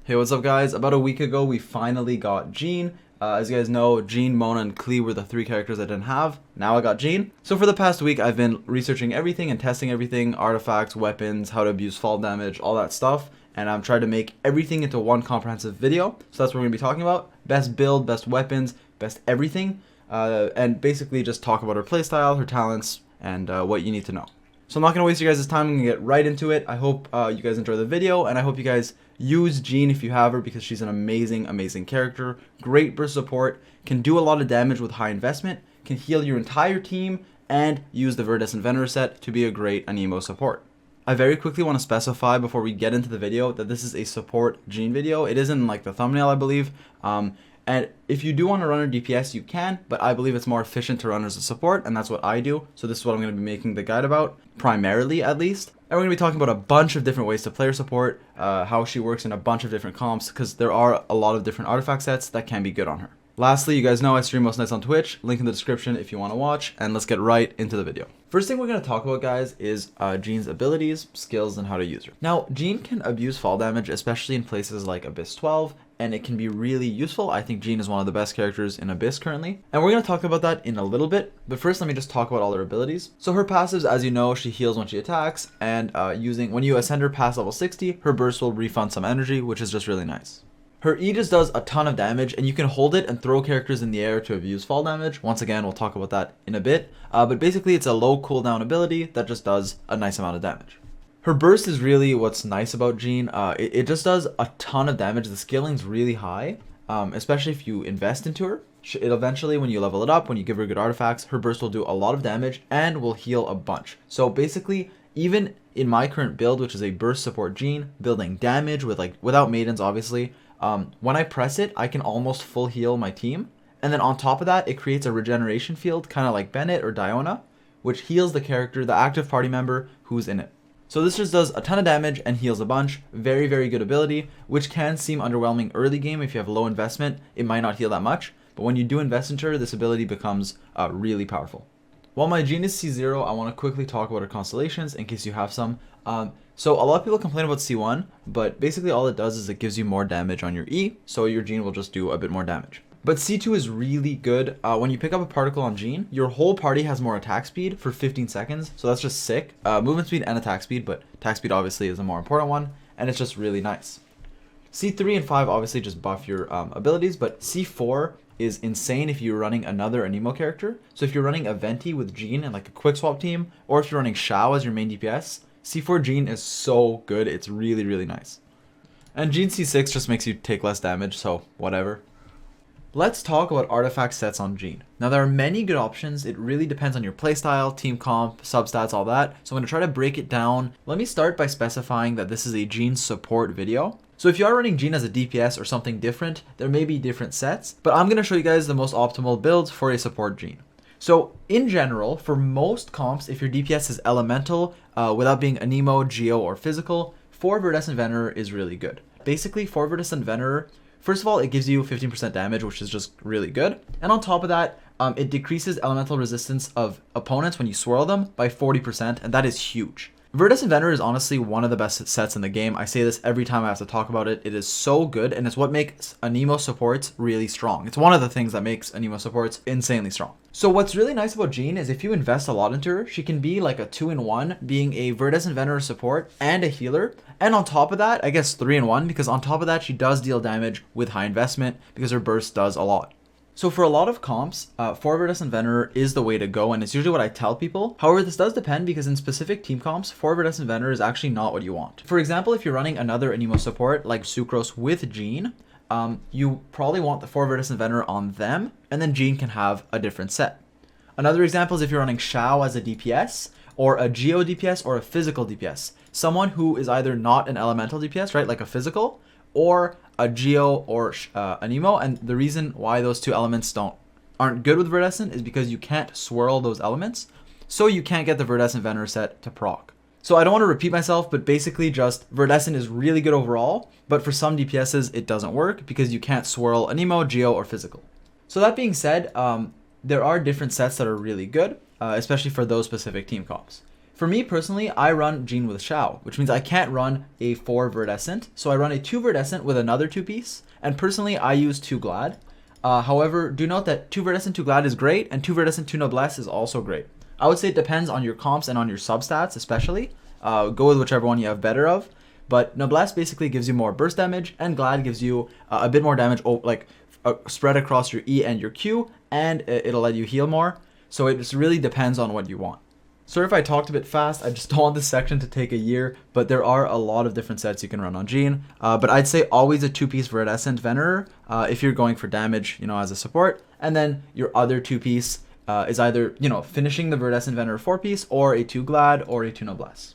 Hey, what's up guys? About a week ago, we finally got Jean. As you guys know, Jean, Mona, and Klee were the 3 characters I didn't have. Now I got Jean. So for the past week, I've been researching everything and testing everything, artifacts, weapons, how to abuse fall damage, all that stuff. And I'm trying to make everything into one comprehensive video. So that's what we're going to be talking about. Best build, best weapons, best everything. And basically just talk about her playstyle, her talents, and what you need to know. So I'm not going to waste you guys' time. I'm going to get right into it. I hope you guys enjoy the video, and I hope you guys use Jean if you have her, because she's an amazing character. Great burst support, can do a lot of damage with high investment, can heal your entire team, and use the Viridescent Venerer set to be a great Anemo support. I very quickly want to specify before we get into the video that this is a support Jean video. It isn't like the thumbnail, I believe. And if you do want to run her DPS, you can, but I believe it's more efficient to run her as a support, and that's what I do. So this is what I'm going to be making the guide about, primarily at least. And we're going to be talking about a bunch of different ways to play her support, how she works in a bunch of different comps, because there are a lot of different artifact sets that can be good on her. Lastly, you guys know I stream most nights on Twitch, link in the description if you want to watch, and let's get right into the video. First thing we're going to talk about, guys, is Jean's abilities, skills, and how to use her. Now, Jean can abuse fall damage, especially in places like Abyss 12, and it can be really useful. I think Jean is one of the best characters in Abyss currently, and we're going to talk about that in a little bit, but first let me just talk about all her abilities. So her passives, as you know, she heals when she attacks, and when you ascend her past level 60, her burst will refund some energy, which is just really nice. Her E just does a ton of damage, and you can hold it and throw characters in the air to abuse fall damage. Once again, we'll talk about that in a bit, but basically it's a low cooldown ability that just does a nice amount of damage. Her burst is really what's nice about Jean. It just does a ton of damage. The scaling's really high, especially if you invest into her. It eventually, when you level it up, when you give her good artifacts, her burst will do a lot of damage and will heal a bunch. So basically, even in my current build, which is a burst support Jean, building damage without maidens, obviously, when I press it, I can almost full heal my team. And then on top of that, it creates a regeneration field, kind of like Bennett or Diona, which heals the character, the active party member who's in it. So this just does a ton of damage and heals a bunch. Very good ability, which can seem underwhelming early game. If you have low investment, it might not heal that much. But when you do invest into her, this ability becomes really powerful. While my Jean is C0, I want to quickly talk about her Constellations in case you have some. So a lot of people complain about C1, but basically all it does is it gives you more damage on your E, so your Jean will just do a bit more damage. But C2 is really good. When you pick up a particle on Jean, your whole party has more attack speed for 15 seconds, so that's just sick. Movement speed and attack speed, but attack speed obviously is a more important one, and it's just really nice. C3 and 5 obviously just buff your abilities, but C4 is insane if you're running another Anemo character. So if you're running a Venti with Jean and like a quick swap team, or if you're running Xiao as your main DPS, C4 Jean is so good. It's really nice. And Jean C6 just makes you take less damage, so whatever. Let's talk about artifact sets on Jean. Now there are many good options. It really depends on your playstyle, team comp, substats, all that. So I'm going to try to break it down. Let me start by specifying that this is a Jean support video. So if you are running Jean as a DPS or something different, there may be different sets, but I'm going to show you guys the most optimal builds for a support Jean. So in general, for most comps, if your DPS is elemental, without being Anemo, Geo, or physical, 4 Viridescent Venerer is really good. Basically, 4 Viridescent Venerer, first of all, it gives you 15% damage, which is just really good. And on top of that, it decreases elemental resistance of opponents when you swirl them by 40%, and that is huge. Viridescent Venerer is honestly one of the best sets in the game. I say this every time I have to talk about it. It is so good, and it's what makes Anemo supports really strong. It's one of the things that makes Anemo supports insanely strong. So what's really nice about Jean is if you invest a lot into her, she can be like a 2-in-1, being a Viridescent Venerer support and a healer. And on top of that, I guess 3-in-1, because on top of that, she does deal damage with high investment because her burst does a lot. So for a lot of comps, 4 Viridescent Venerer is the way to go, and it's usually what I tell people. However, this does depend because in specific team comps, 4 Viridescent Venerer is actually not what you want. For example, if you're running another Anemo support like Sucrose with Jean, you probably want the 4 Viridescent Venerer on them, and then Jean can have a different set. Another example is if you're running Xiao as a DPS, or a Geo DPS, or a physical DPS. Someone who is either not an elemental DPS, right, like a physical, or a Geo or Anemo, and the reason why those two elements aren't good with Viridescent is because you can't swirl those elements, so you can't get the Viridescent Venerer set to proc. So I don't want to repeat myself, but basically just Viridescent is really good overall, but for some DPSs it doesn't work because you can't swirl Anemo, Geo, or physical. So that being said, there are different sets that are really good, especially for those specific team comps. For me personally, I run Jean with Xiao, which means I can't run a 4 Verdescent. So I run a 2 Verdescent with another 2-piece. And personally, I use 2 Glad. However, do note that 2 Verdescent, 2 Glad is great, and 2 Verdescent, 2 Noblesse is also great. I would say it depends on your comps and on your substats especially. Go with whichever one you have better of. But Noblesse basically gives you more burst damage, and Glad gives you a bit more damage, spread across your E and your Q, and it'll let you heal more. So it just really depends on what you want. Sorry if I talked a bit fast, I just don't want this section to take a year, but there are a lot of different sets you can run on Jean. But I'd say always a 2-piece Verdescent Venerer if you're going for damage, as a support. And then your other 2-piece is either, finishing the Verdescent Venerer 4-piece or a 2 Glad or a 2 Noblesse.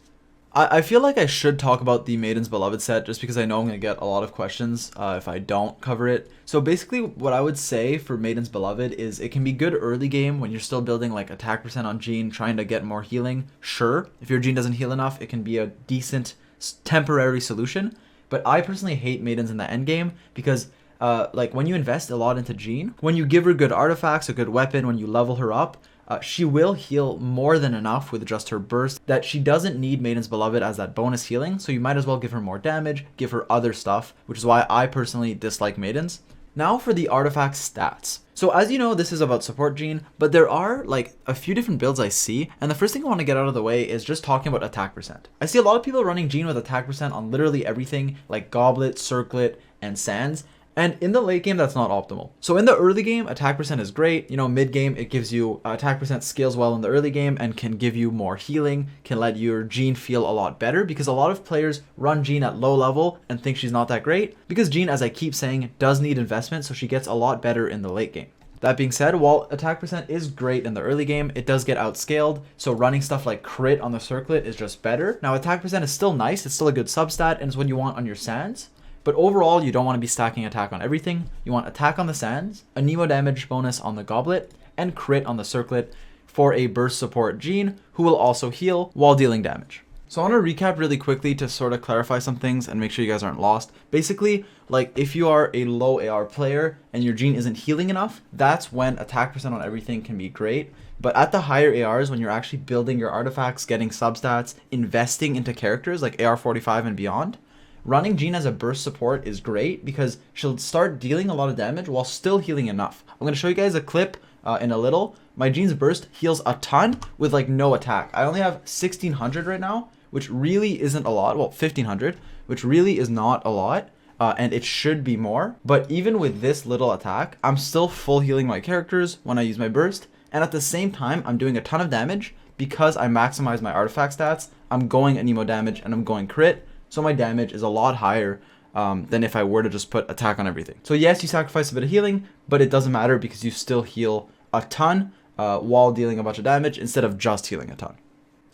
I feel like I should talk about the Maiden's Beloved set just because I know I'm going to get a lot of questions if I don't cover it. So basically what I would say for Maiden's Beloved is it can be good early game when you're still building like attack percent on Jean, trying to get more healing. Sure, if your Jean doesn't heal enough, it can be a decent temporary solution. But I personally hate Maidens in the end game because when you invest a lot into Jean, when you give her good artifacts, a good weapon, when you level her up, she will heal more than enough with just her burst that she doesn't need Maiden's Beloved as that bonus healing, so you might as well give her more damage, give her other stuff, which is why I personally dislike Maidens. Now for the artifact stats. So as you know, this is about support Jean, but there are like a few different builds I see, and the first thing I want to get out of the way is just talking about attack percent. I see a lot of people running Jean with attack percent on literally everything like Goblet, Circlet, and Sands. And in the late game, that's not optimal. So in the early game, attack percent is great. Mid game, it gives you attack percent scales well in the early game and can give you more healing, can let your Jean feel a lot better because a lot of players run Jean at low level and think she's not that great because Jean, as I keep saying, does need investment, so she gets a lot better in the late game. That being said, while attack percent is great in the early game, it does get outscaled, so running stuff like crit on the Circlet is just better. Now attack percent is still nice, it's still a good substat, and it's what you want on your Sands. But overall, you don't want to be stacking attack on everything. You want attack on the Sands, a Nemo damage bonus on the Goblet, and crit on the Circlet for a burst support Jean who will also heal while dealing damage. So I want to recap really quickly to sort of clarify some things and make sure you guys aren't lost. Basically, like if you are a low AR player and your Jean isn't healing enough, that's when attack percent on everything can be great. But at the higher ARs, when you're actually building your artifacts, getting substats, investing into characters like AR 45 and beyond, running Jean as a burst support is great because she'll start dealing a lot of damage while still healing enough. I'm going to show you guys a clip in a little. My Jean's burst heals a ton with like no attack. I only have 1600 right now, which really isn't a lot. Well, 1500, which really is not a lot. And it should be more. But even with this little attack, I'm still full healing my characters when I use my burst. And at the same time, I'm doing a ton of damage because I maximize my artifact stats. I'm going anemo damage and I'm going crit. So my damage is a lot higher than if I were to just put attack on everything. So yes, you sacrifice a bit of healing, but it doesn't matter because you still heal a ton while dealing a bunch of damage instead of just healing a ton.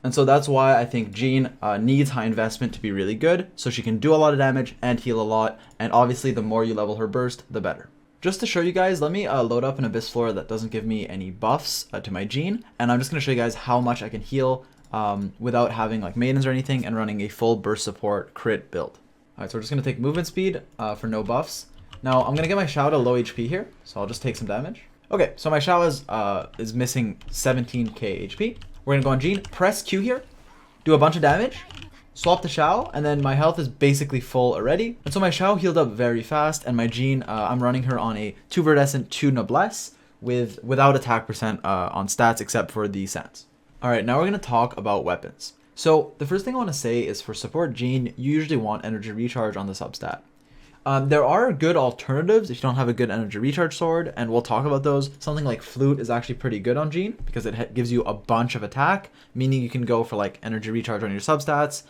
And so that's why I think Jean needs high investment to be really good, so she can do a lot of damage and heal a lot. And obviously the more you level her burst, the better. Just to show you guys, let me load up an Abyss Flora that doesn't give me any buffs to my Jean. And I'm just going to show you guys how much I can heal without having like maidens or anything and running a full burst support crit build. Alright, so we're just going to take movement speed for no buffs. Now I'm going to get my Xiao to low HP here, so I'll just take some damage. Okay, so my Xiao is missing 17k HP. We're going to go on Jean, press Q here, do a bunch of damage, swap the Xiao, and then my health is basically full already. And so my Xiao healed up very fast, and my Jean, I'm running her on a 2 Verdescent, 2 Noblesse without attack percent on stats except for the Sands. Alright, now we're going to talk about weapons. So the first thing I want to say is for support Jean, you usually want energy recharge on the substat. There are good alternatives if you don't have a good energy recharge sword, and we'll talk about those. Something like Flute is actually pretty good on Jean because it gives you a bunch of attack, meaning you can go for like energy recharge on your substats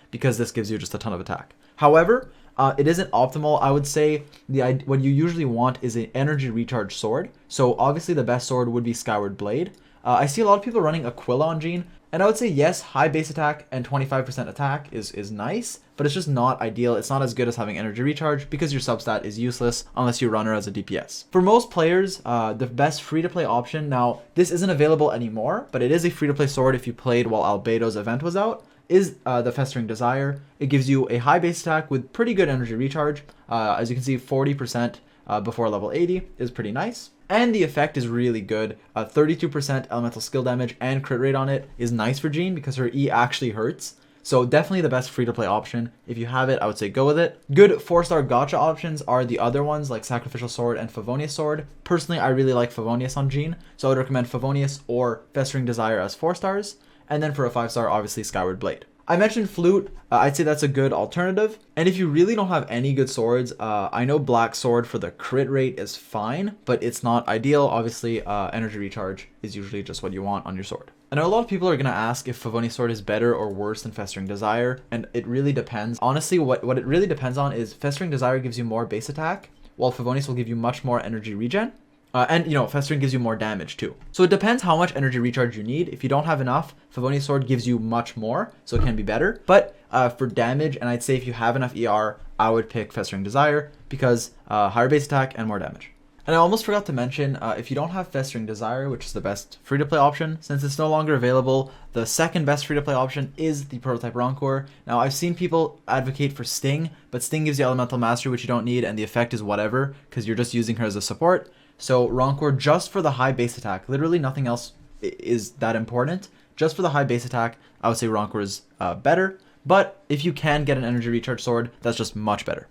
because this gives you just a ton of attack. However, it isn't optimal. I would say what you usually want is an energy recharge sword. So obviously the best sword would be Skyward Blade. I see a lot of people running Aquila on Jean, and I would say yes, high base attack and 25% attack is nice, but it's just not ideal. It's not as good as having energy recharge because your substat is useless unless you run her as a DPS. For most players, the best free-to-play option, now this isn't available anymore, but it is a free-to-play sword if you played while Albedo's event was out, is the Festering Desire. It gives you a high base attack with pretty good energy recharge. As you can see, 40% before level 80 is pretty nice. And the effect is really good. 32% elemental skill damage and crit rate on it is nice for Jean because her E actually hurts. So definitely the best free-to-play option. If you have it, I would say go with it. Good 4-star gacha options are the other ones like Sacrificial Sword and Favonius Sword. Personally, I really like Favonius on Jean, so I would recommend Favonius or Festering Desire as 4 stars. And then for a 5-star, obviously Skyward Blade. I mentioned Flute. I'd say that's a good alternative. And if you really don't have any good swords, I know Black Sword for the crit rate is fine, but it's not ideal. Obviously, energy recharge is usually just what you want on your sword. I know a lot of people are going to ask if Favonius Sword is better or worse than Festering Desire, and it really depends. Honestly, what it really depends on is Festering Desire gives you more base attack, while Favonius will give you much more energy regen. And, you know, Festering gives you more damage too. So it depends how much energy recharge you need. If you don't have enough, Favonius Sword gives you much more, so it can be better. But for damage, and I'd say if you have enough ER, I would pick Festering Desire because higher base attack and more damage. And I almost forgot to mention, if you don't have Festering Desire, which is the best free-to-play option, since it's no longer available, the second best free-to-play option is the Prototype Rancor. Now, I've seen people advocate for Sting, but Sting gives you Elemental Mastery, which you don't need, and the effect is whatever, because you're just using her as a support. So Rancor, just for the high base attack, literally nothing else is that important. Just for the high base attack, I would say Rancor is better, but if you can get an energy recharge sword, that's just much better.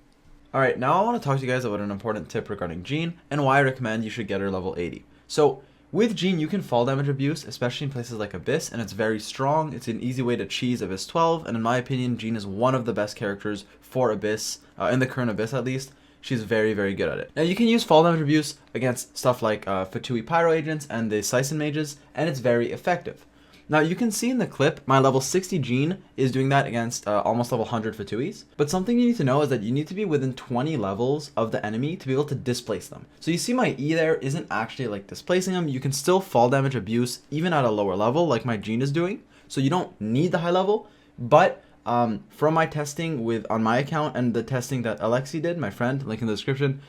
Alright, now I want to talk to you guys about an important tip regarding Jean and why I recommend you should get her level 80. So, with Jean, you can fall damage abuse, especially in places like Abyss, and it's very strong. It's an easy way to cheese Abyss 12, and in my opinion, Jean is one of the best characters for Abyss, in the current Abyss at least. She's very, very good at it. Now, you can use fall damage abuse against stuff like Fatui Pyro Agents and the Sison Mages, and it's very effective. Now, you can see in the clip, my level 60 Jean is doing that against almost level 100 Fatuis. But something you need to know is that you need to be within 20 levels of the enemy to be able to displace them. So you see my E there isn't actually like displacing them. You can still fall damage abuse even at a lower level like my Jean is doing. So you don't need the high level. But from my testing on my account and the testing that Alexis did, my friend, link in the description,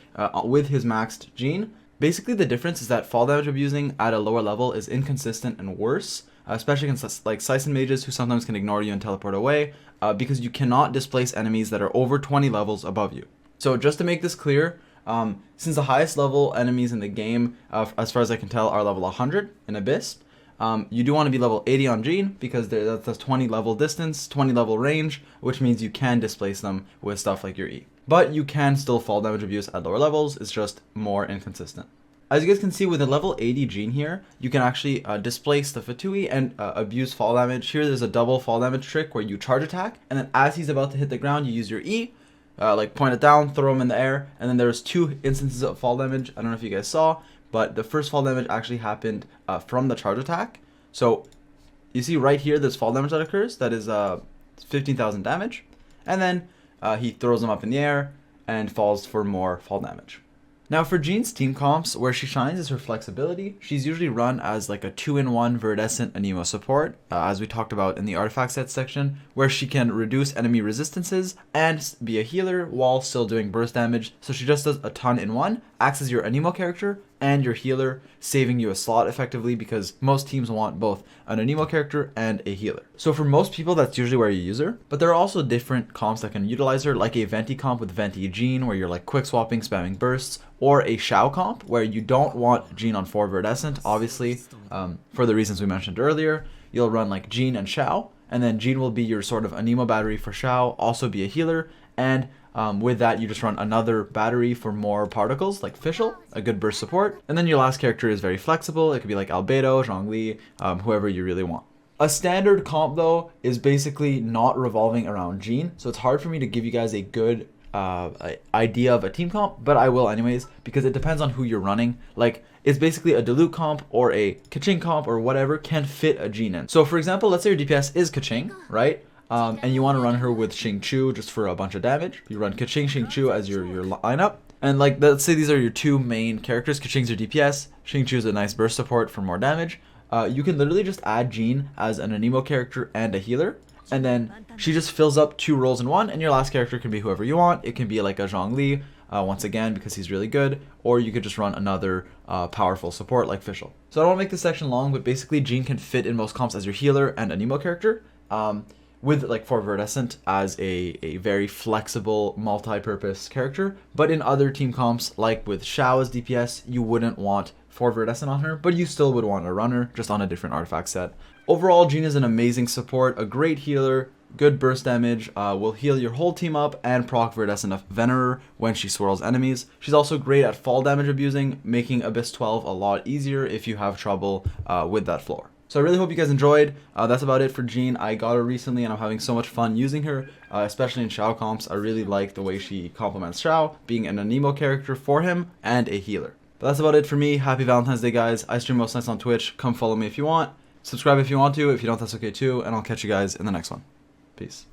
with his maxed Jean, basically the difference is that fall damage abusing at a lower level is inconsistent and worse. Especially against like Sison Mages who sometimes can ignore you and teleport away, because you cannot displace enemies that are over 20 levels above you. So just to make this clear, since the highest level enemies in the game, as far as I can tell, are level 100 in Abyss, you do want to be level 80 on Jean because that's a 20 level distance, 20 level range, which means you can displace them with stuff like your E. But you can still fall damage abuse at lower levels, it's just more inconsistent. As you guys can see, with a level 80 Jean here, you can actually displace the Fatui and abuse fall damage. Here there's a double fall damage trick where you charge attack, and then as he's about to hit the ground, you use your E, like point it down, throw him in the air, and then there's 2 instances of fall damage. I don't know if you guys saw, but the first fall damage actually happened from the charge attack. So you see right here, there's fall damage that occurs. That is 15,000 damage. And then he throws him up in the air and falls for more fall damage. Now for Jean's team comps, where she shines is her flexibility. She's usually run as like a 2-in-1 Viridescent Anemo support, as we talked about in the artifact set section, where she can reduce enemy resistances and be a healer while still doing burst damage. So she just does a ton in one, acts as your Anemo character and your healer, saving you a slot effectively because most teams want both an Anemo character and a healer. So for most people, that's usually where you use her, but there are also different comps that can utilize her, like a Venti comp with Venti Jean, where you're like quick swapping, spamming bursts, or a Shao comp, where you don't want Jean on 4 Viridescent, obviously, for the reasons we mentioned earlier. You'll run like Jean and Shao, and then Jean will be your sort of Anemo battery for Shao, also be a healer, and with that, you just run another battery for more particles, like Fischl, a good burst support. And then your last character is very flexible. It could be like Albedo, Zhongli, whoever you really want. A standard comp, though, is basically not revolving around Jean. So it's hard for me to give you guys a good idea of a team comp, but I will anyways, because it depends on who you're running. Like, it's basically a Diluc comp or a Keqing comp or whatever can fit a Jean in. So for example, let's say your DPS is Keqing, right? And you want to run her with Xingqiu just for a bunch of damage. You run Keqing, Xingqiu as your lineup. And like, let's say these are your 2 main characters. Keqing's your DPS, Xingqiu is a nice burst support for more damage. You can literally just add Jean as an Anemo character and a healer. And then she just fills up 2 roles in one, and your last character can be whoever you want. It can be like a Zhongli, once again, because he's really good. Or you could just run another powerful support like Fischl. So I don't want to make this section long, but basically Jean can fit in most comps as your healer and Anemo character. with like for Verdescent as a very flexible multi-purpose character. But in other team comps, like with Xiao as DPS, you wouldn't want for Verdescent on her, but you still would want a runner, just on a different artifact set. Overall, Jean is an amazing support, a great healer, good burst damage, will heal your whole team up, and proc Verdescent Venerer when she swirls enemies. She's also great at fall damage abusing, making Abyss 12 a lot easier if you have trouble with that floor. So I really hope you guys enjoyed. That's about it for Jean. I got her recently and I'm having so much fun using her, especially in Xiao comps. I really like the way she complements Xiao, being an Anemo character for him and a healer. But that's about it for me. Happy Valentine's Day, guys. I stream most nights on Twitch. Come follow me if you want. Subscribe if you want to. If you don't, that's okay too. And I'll catch you guys in the next one. Peace.